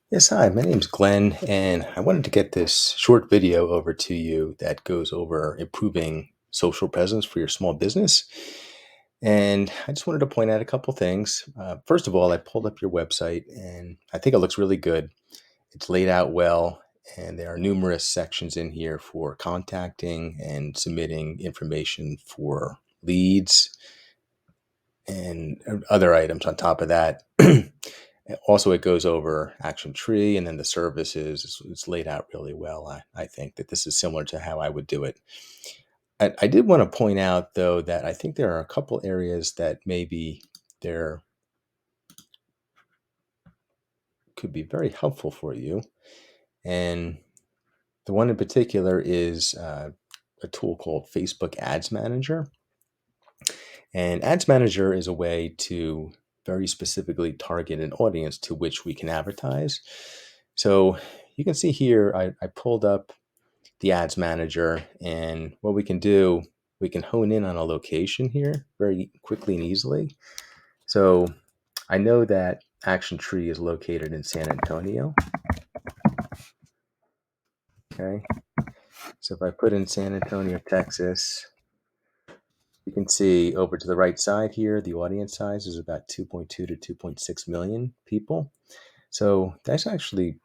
Yes, hi, my name's Glenn, and I wanted to get this short video over to you that goes over improving social presence for your small business. And I just wanted to point out a couple things. First of all, I pulled up your website, and I think it looks really good. It's laid out well, and there are numerous sections in here for contacting and submitting information for leads and other items on top of that. Also, it goes over Action Tree and then the services. It's laid out really well. I think that this is similar to how I would do it. I did want to point out, though, that I think there are a couple areas that maybe there could be very helpful for you. And the one in particular is a tool called Facebook Ads Manager. And Ads Manager is a way to very specifically target an audience to which we can advertise. So you can see here, I pulled up the Ads Manager, and what we can do, we can hone in on a location here very quickly and easily. So I know that Action Tree is located in San Antonio. Okay. So if I put in San Antonio, Texas, you can see over to the right side here, the audience size is about 2.2 to 2.6 million people. So that's actually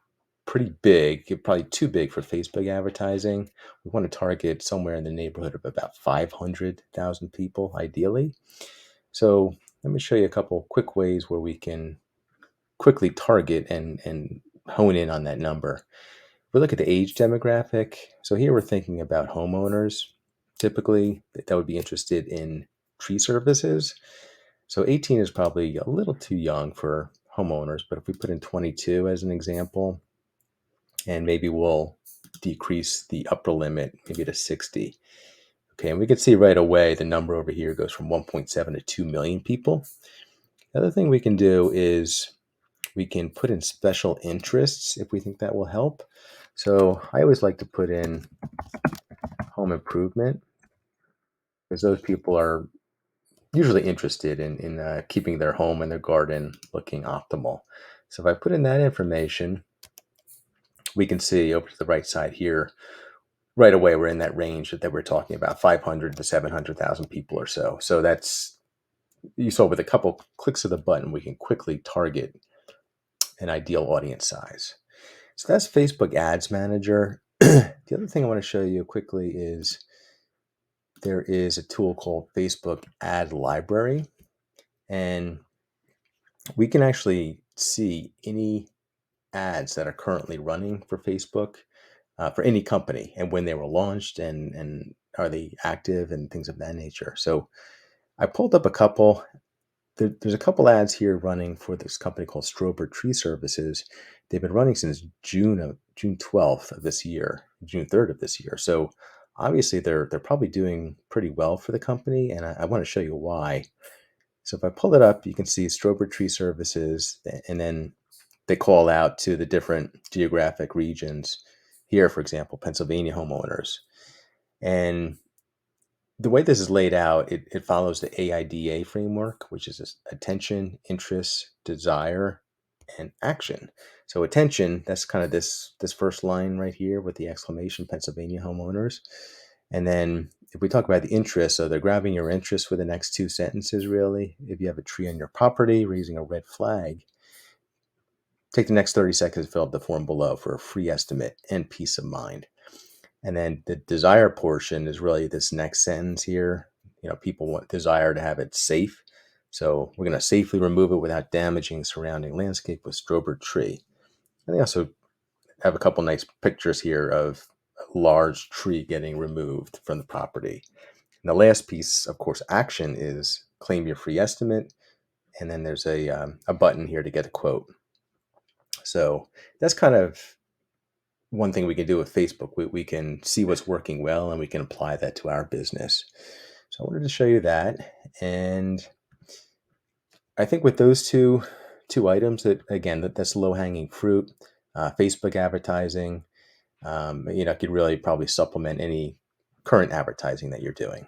pretty big, probably too big for Facebook advertising. We want to target somewhere in the neighborhood of about 500,000 people, ideally. So let me show you a couple quick ways where we can quickly target and hone in on that number. If we look at the age demographic, so here we're thinking about homeowners, typically that would be interested in tree services. So 18 is probably a little too young for homeowners, but if we put in 22 as an example, and maybe we'll decrease the upper limit maybe to 60. Okay, and we can see right away the number over here goes from 1.7 to 2 million people. The other thing we can do is we can put in special interests if we think that will help. So I always like to put in home improvement because those people are usually interested in keeping their home and their garden looking optimal. So if I put in that information, we can see over to the right side here, right away, we're in that range that we're talking about, 500 to 700,000 people or so. So that's, you saw with a couple clicks of the button, we can quickly target an ideal audience size. So that's Facebook Ads Manager. The other thing I want to show you quickly is there is a tool called Facebook Ad Library, and we can actually see any ads that are currently running for Facebook for any company and when they were launched and are they active and things of that nature. So I pulled up a couple. There's a couple ads here running for this company called Strober Tree Services. They've been running since June 12th of this year, June 3rd of this year. So obviously they're probably doing pretty well for the company, and I want to show you why. So if I pull it up, you can see Strober Tree Services, and then they call out to the different geographic regions. Here, for example, Pennsylvania homeowners. And the way this is laid out, it follows the AIDA framework, which is attention, interest, desire, and action. So attention, that's kind of this first line right here with the exclamation Pennsylvania homeowners. And then if we talk about the interest, so they're grabbing your interest for the next two sentences, really. If you have a tree on your property, raising a red flag, take the next 30 seconds to fill out the form below for a free estimate and peace of mind. And then the desire portion is really this next sentence here. People want desire to have it safe. So we're going to safely remove it without damaging surrounding landscape with Strober tree. And they also have a couple nice pictures here of a large tree getting removed from the property. And the last piece, of course, action is claim your free estimate. And then there's a button here to get a quote. So that's kind of one thing we can do with Facebook. We can see what's working well and we can apply that to our business. So I wanted to show you that. And I think with those two items, that again, that's low hanging fruit. Facebook advertising, could really probably supplement any current advertising that you're doing.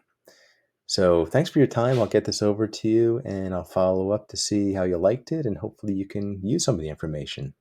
So thanks for your time. I'll get this over to you and I'll follow up to see how you liked it, and hopefully you can use some of the information.